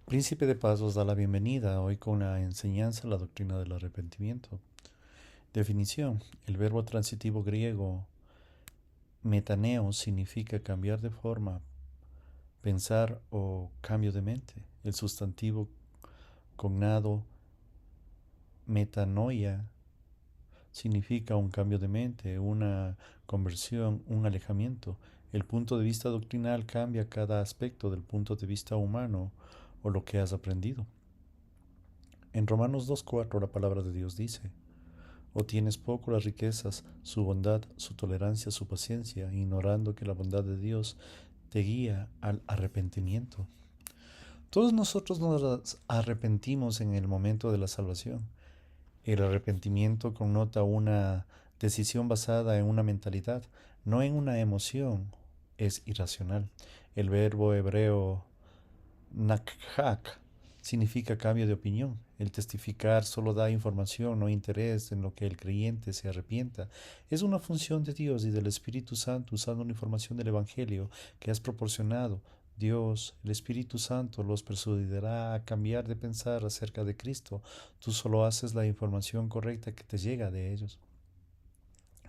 Príncipe de Paz os da la bienvenida hoy con la enseñanza la doctrina del arrepentimiento. Definición. El verbo transitivo griego metaneo significa cambiar de forma, pensar o cambio de mente. El sustantivo cognado metanoia significa un cambio de mente, una conversión, un alejamiento. El punto de vista doctrinal cambia cada aspecto del punto de vista humano o lo que has aprendido. En Romanos 2.4 la palabra de Dios dice: o tienes poco las riquezas, su bondad, su tolerancia, su paciencia, ignorando que la bondad de Dios te guía al arrepentimiento. Todos nosotros nos arrepentimos en el momento de la salvación. El arrepentimiento connota una decisión basada en una mentalidad, no en una emoción. Es irracional. El verbo hebreo nakhak significa cambio de opinión. El testificar solo da información, no interés en lo que el creyente se arrepienta. Es una función de Dios y del Espíritu Santo usando la información del Evangelio que has proporcionado. Dios, el Espíritu Santo, los persuadirá a cambiar de pensar acerca de Cristo. Tú solo haces la información correcta que te llega de ellos.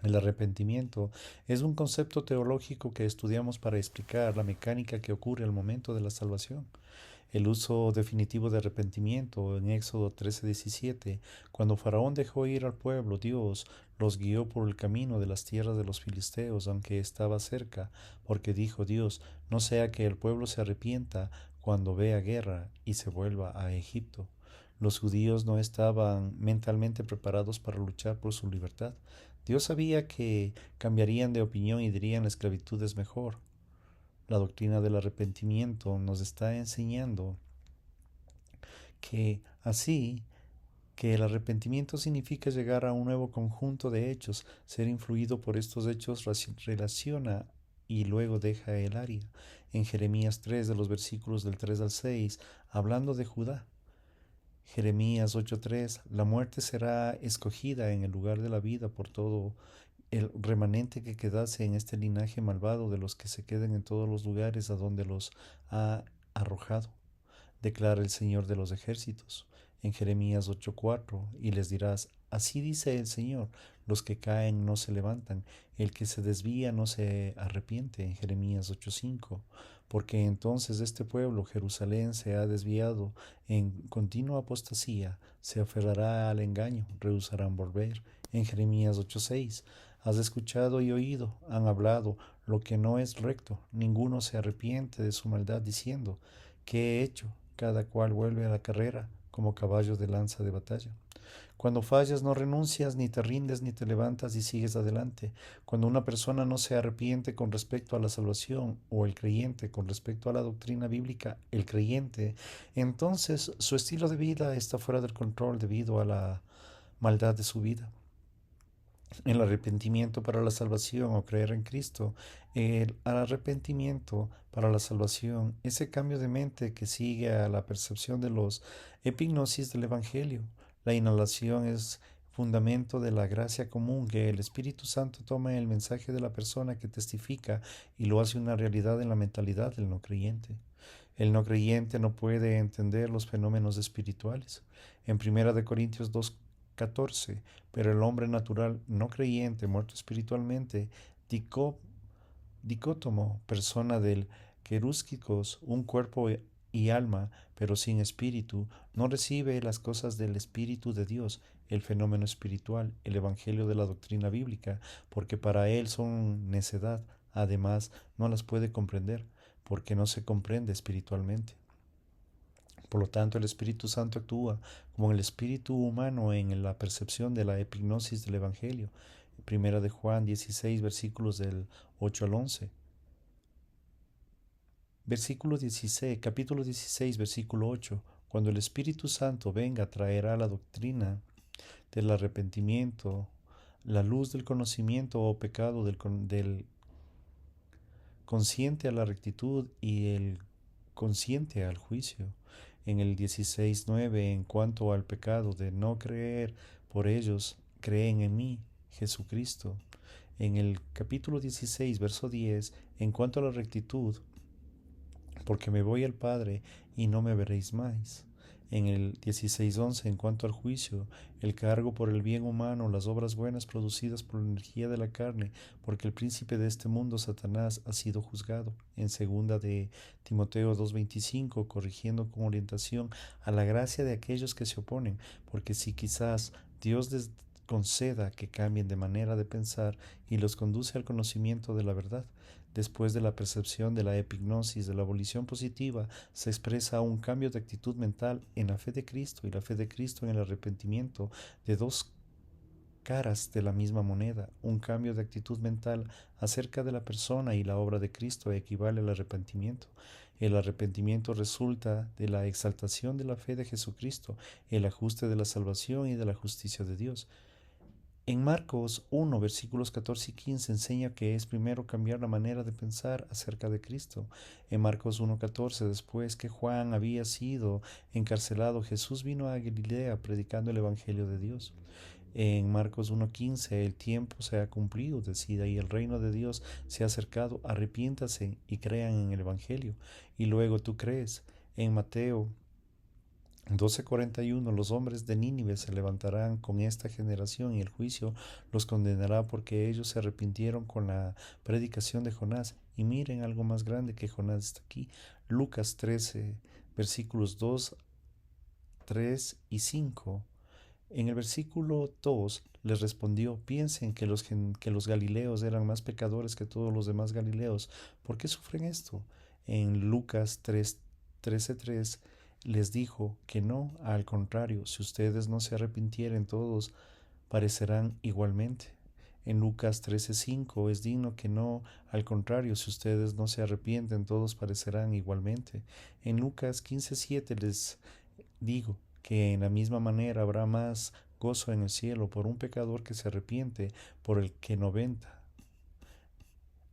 El arrepentimiento es un concepto teológico que estudiamos para explicar la mecánica que ocurre al momento de la salvación. El uso definitivo de arrepentimiento en Éxodo 13:17, cuando Faraón dejó ir al pueblo, Dios los guió por el camino de las tierras de los filisteos, aunque estaba cerca, porque dijo Dios: no sea que el pueblo se arrepienta cuando vea guerra y se vuelva a Egipto. Los judíos no estaban mentalmente preparados para luchar por su libertad. Dios sabía que cambiarían de opinión y dirían: la esclavitud es mejor. La doctrina del arrepentimiento nos está enseñando que así que el arrepentimiento significa llegar a un nuevo conjunto de hechos, ser influido por estos hechos relaciona y luego deja el área. En Jeremías 3, de los versículos del 3 al 6, hablando de Judá. Jeremías 8:3, la muerte será escogida en el lugar de la vida por todo el remanente que quedase en este linaje malvado, de los que se queden en todos los lugares a donde los ha arrojado, declara el Señor de los ejércitos. En Jeremías 8:4, y les dirás: así dice el Señor, los que caen no se levantan, el que se desvía no se arrepiente. En Jeremías 8:5, porque entonces este pueblo, Jerusalén, se ha desviado en continua apostasía, se aferrará al engaño, rehusarán volver. En Jeremías 8:6, has escuchado y oído, han hablado lo que no es recto, ninguno se arrepiente de su maldad, diciendo: ¿qué he hecho? Cada cual vuelve a la carrera como caballos de lanza de batalla. Cuando fallas no renuncias, ni te rindes, ni te levantas y sigues adelante. Cuando una persona no se arrepiente con respecto a la salvación, o el creyente con respecto a la doctrina bíblica, el creyente, entonces su estilo de vida está fuera del control debido a la maldad de su vida. El arrepentimiento para la salvación o creer en Cristo, el arrepentimiento para la salvación, ese cambio de mente que sigue a la percepción de los epignosis del Evangelio. La inhalación es fundamento de la gracia común, que el Espíritu Santo toma el mensaje de la persona que testifica y lo hace una realidad en la mentalidad del no creyente. El no creyente no puede entender los fenómenos espirituales. En 1 Corintios 2:14, pero el hombre natural no creyente, muerto espiritualmente, dicó, dicótomo, persona del querúsquicos, un cuerpo y alma, pero sin espíritu, no recibe las cosas del Espíritu de Dios, el fenómeno espiritual, el evangelio de la doctrina bíblica, porque para él son necedad. Además, no las puede comprender, porque no se comprende espiritualmente. Por lo tanto, el Espíritu Santo actúa como el espíritu humano en la percepción de la epignosis del Evangelio. Primera de Juan 16, versículos del 8 al 11. Versículo 16, capítulo 16, versículo 8. Cuando el Espíritu Santo venga, traerá la doctrina del arrepentimiento, la luz del conocimiento o pecado del consciente a la rectitud y el consciente al juicio. En el 16:9, en cuanto al pecado de no creer por ellos, creen en mí, Jesucristo. En el capítulo 16, verso 10, en cuanto a la rectitud, porque me voy al Padre y no me veréis más. En el 16:11, en cuanto al juicio, el cargo por el bien humano, las obras buenas producidas por la energía de la carne, porque el príncipe de este mundo, Satanás, ha sido juzgado. En segunda de Timoteo 2:25, corrigiendo con orientación a la gracia de aquellos que se oponen, porque si quizás Dios les conceda que cambien de manera de pensar y los conduce al conocimiento de la verdad. Después de la percepción de la epignosis, de la abolición positiva, se expresa un cambio de actitud mental en la fe de Cristo y la fe de Cristo en el arrepentimiento, de dos caras de la misma moneda. Un cambio de actitud mental acerca de la persona y la obra de Cristo equivale al arrepentimiento. El arrepentimiento resulta de la exaltación de la fe de Jesucristo, el ajuste de la salvación y de la justicia de Dios. En Marcos 1, versículos 14 y 15 enseña que es primero cambiar la manera de pensar acerca de Cristo. En Marcos 1:14, después que Juan había sido encarcelado, Jesús vino a Galilea predicando el Evangelio de Dios. En Marcos 1:15, el tiempo se ha cumplido, decida, y el reino de Dios se ha acercado, arrepiéntase y crean en el Evangelio. Y luego tú crees. En Mateo 12:41, los hombres de Nínive se levantarán con esta generación y el juicio los condenará porque ellos se arrepintieron con la predicación de Jonás. Y miren, algo más grande que Jonás está aquí. Lucas 13, versículos 2, 3 y 5. En el versículo 2 les respondió: piensen que los galileos eran más pecadores que todos los demás galileos. ¿Por qué sufren esto? En Lucas 13:3 les dijo que no, al contrario, si ustedes no se arrepintieren, todos parecerán igualmente. En Lucas 13:5 es digno que no, al contrario, si ustedes no se arrepienten, todos parecerán igualmente. En Lucas 15:7 les digo que en la misma manera habrá más gozo en el cielo por un pecador que se arrepiente por el que 90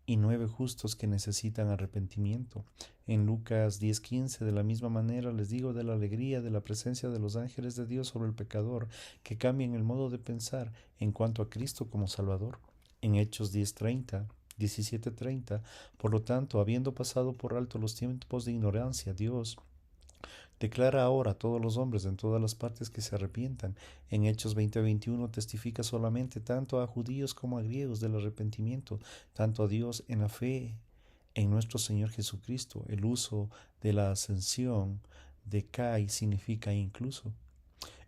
y 9 justos que necesitan arrepentimiento. En Lucas 10:15, de la misma manera les digo de la alegría de la presencia de los ángeles de Dios sobre el pecador, que cambien el modo de pensar en cuanto a Cristo como Salvador. En Hechos 17:30, por lo tanto, habiendo pasado por alto los tiempos de ignorancia, Dios declara ahora a todos los hombres en todas las partes que se arrepientan. En Hechos 20:21 testifica solamente tanto a judíos como a griegos del arrepentimiento, tanto a Dios en la fe en nuestro Señor Jesucristo. El uso de la ascensión de Kai significa incluso.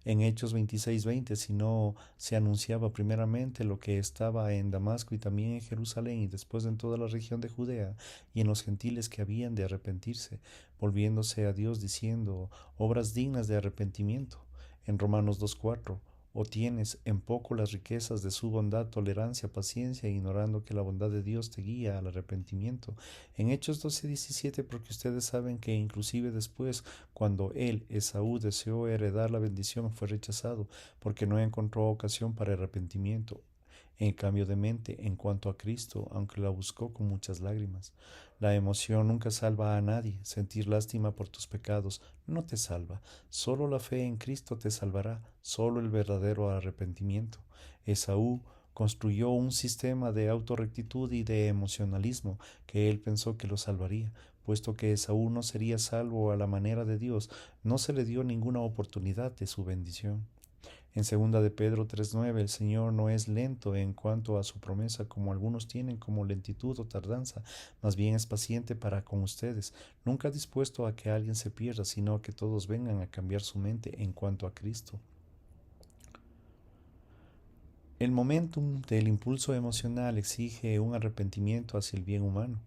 En Hechos 26:20, si no se anunciaba primeramente lo que estaba en Damasco y también en Jerusalén y después en toda la región de Judea y en los gentiles que habían de arrepentirse, volviéndose a Dios diciendo obras dignas de arrepentimiento. En Romanos 2:4, o tienes en poco las riquezas de su bondad, tolerancia, paciencia, ignorando que la bondad de Dios te guía al arrepentimiento. En Hechos 12:17, porque ustedes saben que inclusive después, cuando él, Esaú, deseó heredar la bendición, fue rechazado, porque no encontró ocasión para arrepentimiento. En cambio de mente, en cuanto a Cristo, aunque la buscó con muchas lágrimas. La emoción nunca salva a nadie. Sentir lástima por tus pecados no te salva. Solo la fe en Cristo te salvará, solo el verdadero arrepentimiento. Esaú construyó un sistema de autorrectitud y de emocionalismo que él pensó que lo salvaría. Puesto que Esaú no sería salvo a la manera de Dios, no se le dio ninguna oportunidad de su bendición. En segunda de Pedro 3:9, el Señor no es lento en cuanto a su promesa, como algunos tienen como lentitud o tardanza, más bien es paciente para con ustedes, nunca dispuesto a que alguien se pierda, sino que todos vengan a cambiar su mente en cuanto a Cristo. El momentum del impulso emocional exige un arrepentimiento hacia el bien humano.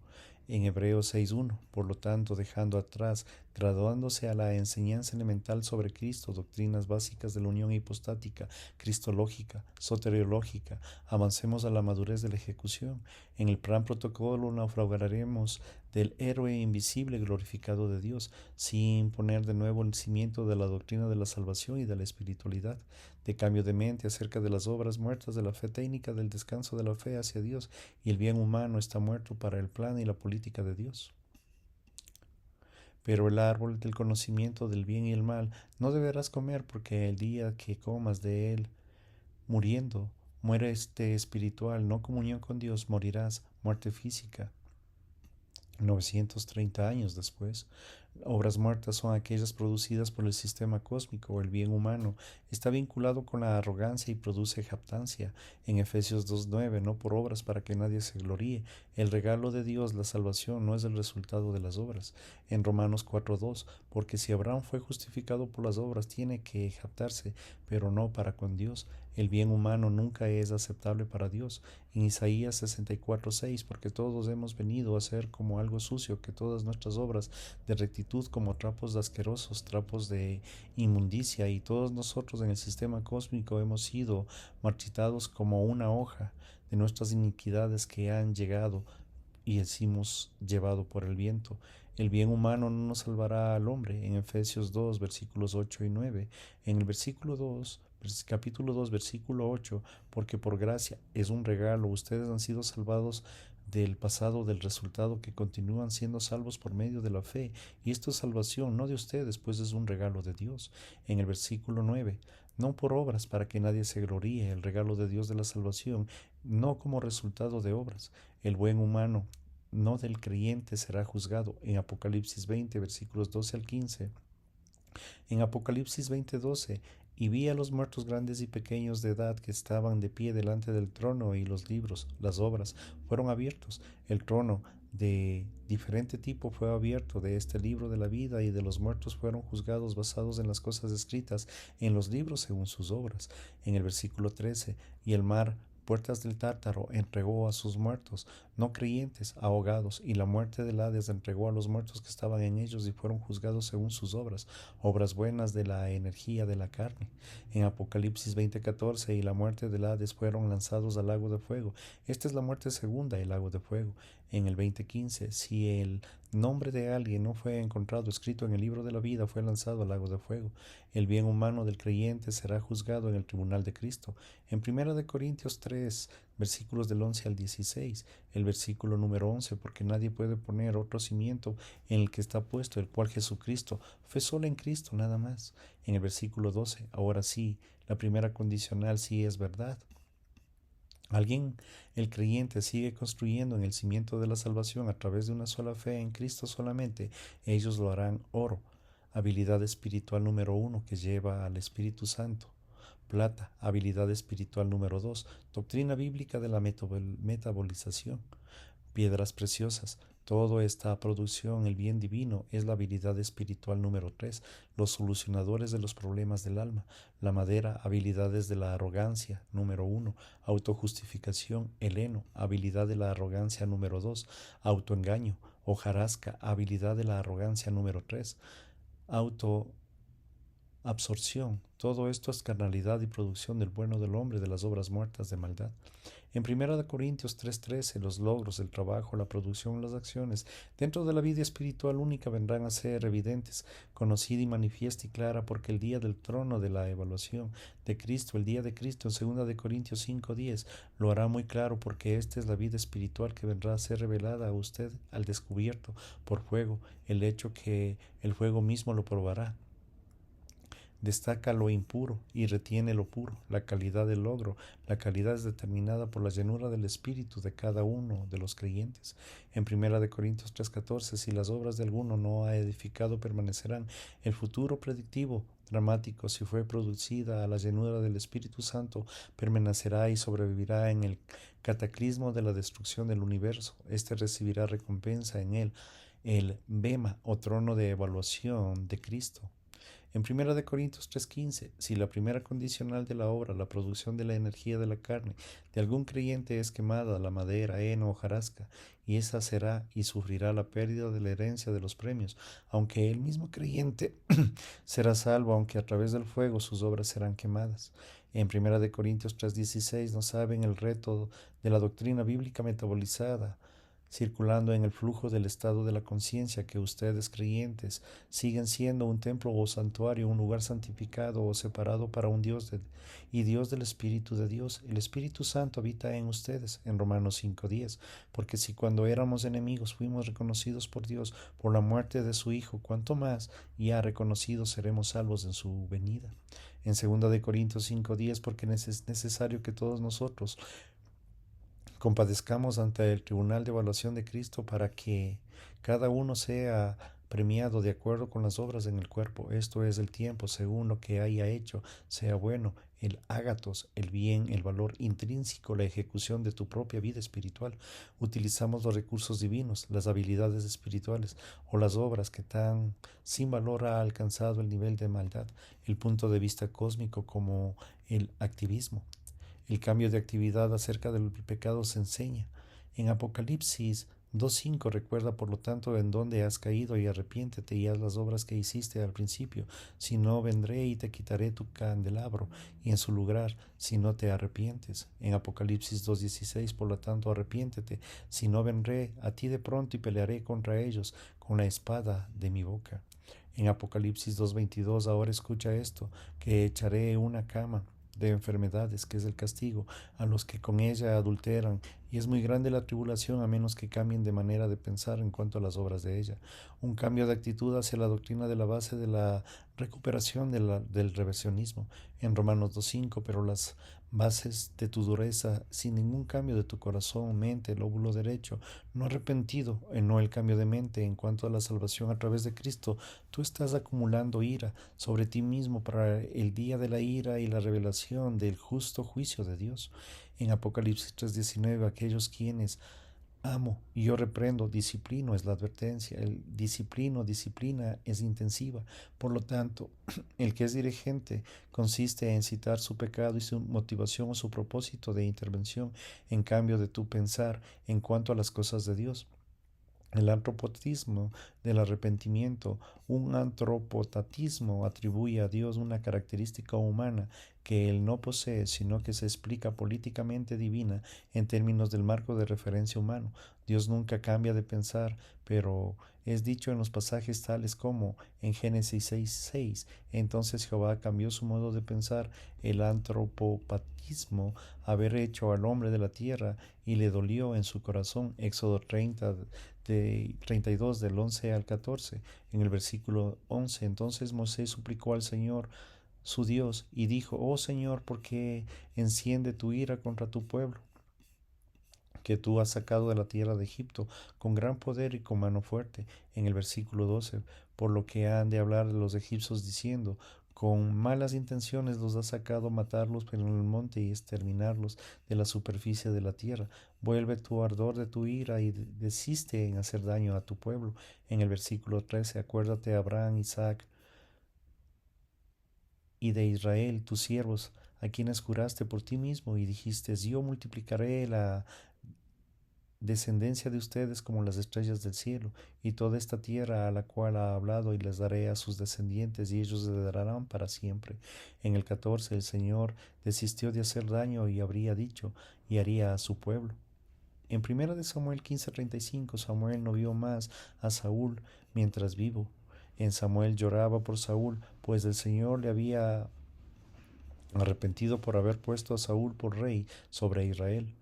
En Hebreos 6:1, por lo tanto, dejando atrás, graduándose a la enseñanza elemental sobre Cristo, doctrinas básicas de la unión hipostática, cristológica, soteriológica, avancemos a la madurez de la ejecución. En el plan protocolo naufragaremos del héroe invisible glorificado de Dios, sin poner de nuevo el cimiento de la doctrina de la salvación y de la espiritualidad, de cambio de mente acerca de las obras muertas de la fe técnica, del descanso de la fe hacia Dios, y el bien humano está muerto para el plan y la política de Dios. Pero el árbol del conocimiento del bien y el mal no deberás comer, porque el día que comas de él, muriendo, muere este espiritual, no comunión con Dios, morirás, muerte física. 930 años después. Obras muertas son aquellas producidas por el sistema cósmico o el bien humano. Está vinculado con la arrogancia y produce jactancia. En Efesios 2:9, no por obras para que nadie se gloríe. El regalo de Dios, la salvación, no es el resultado de las obras. En Romanos 4:2, porque si Abraham fue justificado por las obras, tiene que jactarse, pero no para con Dios. El bien humano nunca es aceptable para Dios. En Isaías 64:6, porque todos hemos venido a ser como algo sucio, que todas nuestras obras de rectitud como trapos de asquerosos, trapos de inmundicia, y todos nosotros en el sistema cósmico hemos sido marchitados como una hoja de nuestras iniquidades que han llegado y hemos llevado por el viento. El bien humano no nos salvará al hombre. En Efesios 2, versículos 8 y 9. En el versículo 2, capítulo 2, versículo 8, porque por gracia es un regalo, ustedes han sido salvados del pasado, del resultado, que continúan siendo salvos por medio de la fe. Y esto es salvación, no de ustedes, pues es un regalo de Dios. En el versículo 9, no por obras para que nadie se gloríe, el regalo de Dios de la salvación, no como resultado de obras. El buen humano, no del creyente, será juzgado. En Apocalipsis 20, versículos 12 al 15. En Apocalipsis 20:12, y vi a los muertos grandes y pequeños de edad que estaban de pie delante del trono, y los libros, las obras, fueron abiertos. El trono de diferente tipo fue abierto. De este libro de la vida y de los muertos fueron juzgados basados en las cosas escritas en los libros según sus obras. En el versículo 13, y el mar, puertas del Tártaro, entregó a sus muertos, no creyentes, ahogados, y la muerte del Hades entregó a los muertos que estaban en ellos y fueron juzgados según sus obras, obras buenas de la energía de la carne. En Apocalipsis 20:14, y la muerte del Hades fueron lanzados al lago de fuego. Esta es la muerte segunda, el lago de fuego. En el 20:15, si el nombre de alguien no fue encontrado escrito en el libro de la vida, fue lanzado al lago de fuego. El bien humano del creyente será juzgado en el tribunal de Cristo. En 1 Corintios 3, versículos del 11 al 16, el versículo número 11, porque nadie puede poner otro cimiento en el que está puesto, el cual Jesucristo, fue solo en Cristo nada más. En el versículo 12, ahora sí, la primera condicional sí es verdad. Alguien, el creyente, sigue construyendo en el cimiento de la salvación a través de una sola fe en Cristo solamente. Ellos lo harán oro, habilidad espiritual número 1 que lleva al Espíritu Santo. Plata, habilidad espiritual número 2, doctrina bíblica de la metabolización. Piedras preciosas. Toda esta producción, el bien divino, es la habilidad espiritual número 3, los solucionadores de los problemas del alma. La madera, habilidades de la arrogancia número 1, autojustificación, el heno, habilidad de la arrogancia número 2, autoengaño, hojarasca, habilidad de la arrogancia número 3, autoabsorción. Todo esto es carnalidad y producción del bueno del hombre, de las obras muertas de maldad. En 1 Corintios 3:13, los logros, el trabajo, la producción, las acciones dentro de la vida espiritual única vendrán a ser evidentes, conocida y manifiesta y clara, porque el día del trono de la evaluación de Cristo, el día de Cristo, en 2 Corintios 5:10, lo hará muy claro, porque esta es la vida espiritual que vendrá a ser revelada a usted al descubierto por fuego, el hecho que el fuego mismo lo probará. Destaca lo impuro y retiene lo puro, la calidad del logro. La calidad es determinada por la llenura del espíritu de cada uno de los creyentes. En 1 Corintios 3:14, si las obras de alguno no ha edificado, permanecerán. El futuro predictivo dramático, si fue producida a la llenura del Espíritu Santo, permanecerá y sobrevivirá en el cataclismo de la destrucción del universo. Este recibirá recompensa en él, el bema o trono de evaluación de Cristo. En 1 Corintios 3:15, si la primera condicional de la obra, la producción de la energía de la carne, de algún creyente es quemada, la madera, heno o hojarasca, y esa será y sufrirá la pérdida de la herencia de los premios, aunque el mismo creyente será salvo, aunque a través del fuego sus obras serán quemadas. En 1 Corintios 3:16 nos saben el reto de la doctrina bíblica metabolizada, circulando en el flujo del estado de la conciencia, que ustedes creyentes siguen siendo un templo o santuario, un lugar santificado o separado para un Dios y Dios del Espíritu de Dios. El Espíritu Santo habita en ustedes, en Romanos 5:10, porque si cuando éramos enemigos fuimos reconocidos por Dios por la muerte de su Hijo, cuánto más ya reconocidos seremos salvos en su venida. En 2 Corintios 5:10, porque es necesario que todos nosotros, compadezcamos ante el tribunal de evaluación de Cristo para que cada uno sea premiado de acuerdo con las obras en el cuerpo. Esto es el tiempo, según lo que haya hecho, sea bueno, el ágatos, el bien, el valor intrínseco, la ejecución de tu propia vida espiritual. Utilizamos los recursos divinos, las habilidades espirituales o las obras que tan sin valor ha alcanzado el nivel de maldad, el punto de vista cósmico como el activismo. El cambio de actividad acerca del pecado se enseña. En Apocalipsis 2.5 recuerda por lo tanto en dónde has caído y arrepiéntete y haz las obras que hiciste al principio. Si no, vendré y te quitaré tu candelabro y en su lugar, si no te arrepientes. En Apocalipsis 2.16 por lo tanto arrepiéntete. Si no, vendré a ti de pronto y pelearé contra ellos con la espada de mi boca. En Apocalipsis 2.22 ahora escucha esto, que echaré una cama de enfermedades, que es el castigo, a los que con ella adulteran, y es muy grande la tribulación a menos que cambien de manera de pensar en cuanto a las obras de ella. Un cambio de actitud hacia la doctrina de la base de la recuperación del reversionismo en Romanos 2.5, pero las bases de tu dureza, sin ningún cambio de tu corazón, mente, lóbulo derecho, no arrepentido, no el cambio de mente en cuanto a la salvación a través de Cristo, tú estás acumulando ira sobre ti mismo para el día de la ira y la revelación del justo juicio de Dios. En Apocalipsis 3.19, aquellos quienes amo y yo reprendo, disciplino es la advertencia, el disciplina es intensiva. Por lo tanto, el que es dirigente consiste en citar su pecado y su motivación o su propósito de intervención en cambio de tu pensar en cuanto a las cosas de Dios. El antropotismo del arrepentimiento, un antropotatismo atribuye a Dios una característica humana que Él no posee, sino que se explica políticamente divina en términos del marco de referencia humano. Dios nunca cambia de pensar, pero es dicho en los pasajes tales como en Génesis 6:6. Entonces Jehová cambió su modo de pensar, el antropopatismo, haber hecho al hombre de la tierra, y le dolió en su corazón. Éxodo 32 del 11 al 14. En el versículo 11, entonces Moisés suplicó al Señor su Dios y dijo, oh Señor, ¿por qué enciende tu ira contra tu pueblo, que tú has sacado de la tierra de Egipto con gran poder y con mano fuerte? En el versículo 12, por lo que han de hablar de los egipcios diciendo, con malas intenciones los has sacado matarlos en el monte y exterminarlos de la superficie de la tierra. Vuelve tu ardor de tu ira y desiste en hacer daño a tu pueblo. En el versículo 13, acuérdate de Abraham, Isaac y de Israel, tus siervos, a quienes juraste por ti mismo y dijiste, yo multiplicaré la descendencia de ustedes como las estrellas del cielo, y toda esta tierra a la cual ha hablado, y les daré a sus descendientes, y ellos le darán para siempre. En el 14 el Señor desistió de hacer daño y habría dicho, y haría a su pueblo. En 1 de Samuel 15:35, Samuel no vio más a Saúl mientras vivo. En Samuel lloraba por Saúl, pues el Señor le había arrepentido por haber puesto a Saúl por rey sobre Israel.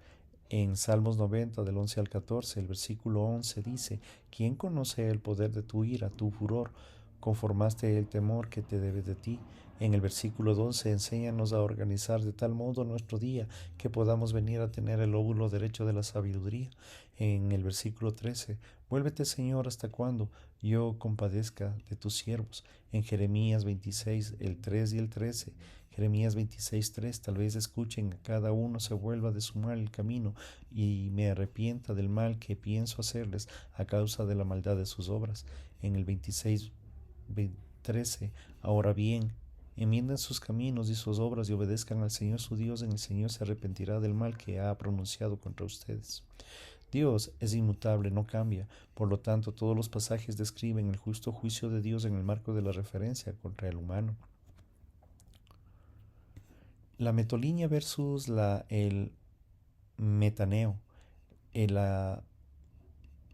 En Salmos 90, del 11 al 14, el versículo 11 dice, ¿quién conoce el poder de tu ira, tu furor? Conformaste el temor que te debe de ti. En el versículo 12, enséñanos a organizar de tal modo nuestro día que podamos venir a tener el lóbulo derecho de la sabiduría. En el versículo 13, vuélvete Señor, ¿hasta cuándo yo compadezca de tus siervos? En Jeremías 26, el 3 y el 13, Jeremías 26:3, tal vez escuchen, cada uno se vuelva de su mal camino y me arrepienta del mal que pienso hacerles a causa de la maldad de sus obras. En el 26:13, ahora bien, enmienden sus caminos y sus obras y obedezcan al Señor su Dios, en el Señor se arrepentirá del mal que ha pronunciado contra ustedes. Dios es inmutable, no cambia. Por lo tanto, todos los pasajes describen el justo juicio de Dios en el marco de la referencia contra el humano. La metolinia versus el metaneo. La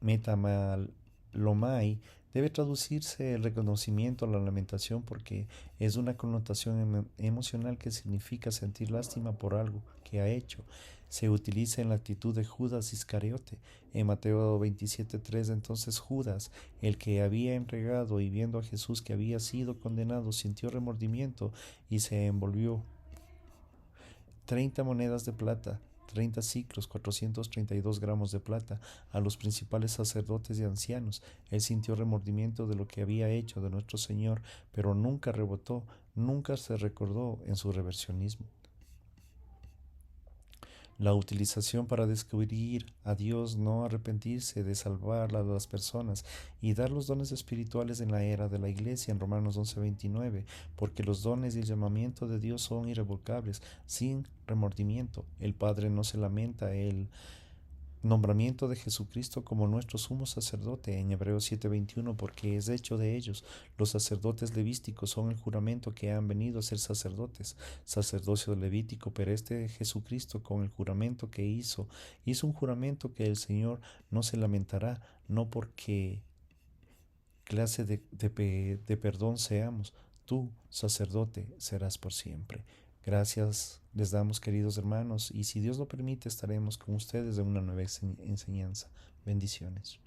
metamalomai debe traducirse el reconocimiento, la lamentación, porque es una connotación emocional que significa sentir lástima por algo que ha hecho. Se utiliza en la actitud de Judas Iscariote. En Mateo 27:3, entonces Judas, el que había entregado y viendo a Jesús que había sido condenado, sintió remordimiento y se envolvió 30 monedas de plata 30 ciclos, 432 gramos de plata, a los principales sacerdotes y ancianos. Él sintió remordimiento de lo que había hecho de nuestro Señor, pero nunca rebotó, nunca se recordó en su reversionismo. La utilización para descubrir a Dios, no arrepentirse de salvar a las personas y dar los dones espirituales en la era de la iglesia en Romanos 11:29, porque los dones y el llamamiento de Dios son irrevocables, sin remordimiento. El Padre no se lamenta, el nombramiento de Jesucristo como nuestro sumo sacerdote en Hebreos 7:21, porque es hecho de ellos. Los sacerdotes levísticos son el juramento que han venido a ser sacerdotes, sacerdocio levítico, pero este Jesucristo con el juramento que hizo un juramento que el Señor no se lamentará, no porque clase de perdón seamos. Tú, sacerdote, serás por siempre. Gracias les damos, queridos hermanos, y si Dios lo permite, estaremos con ustedes en una nueva enseñanza. Bendiciones.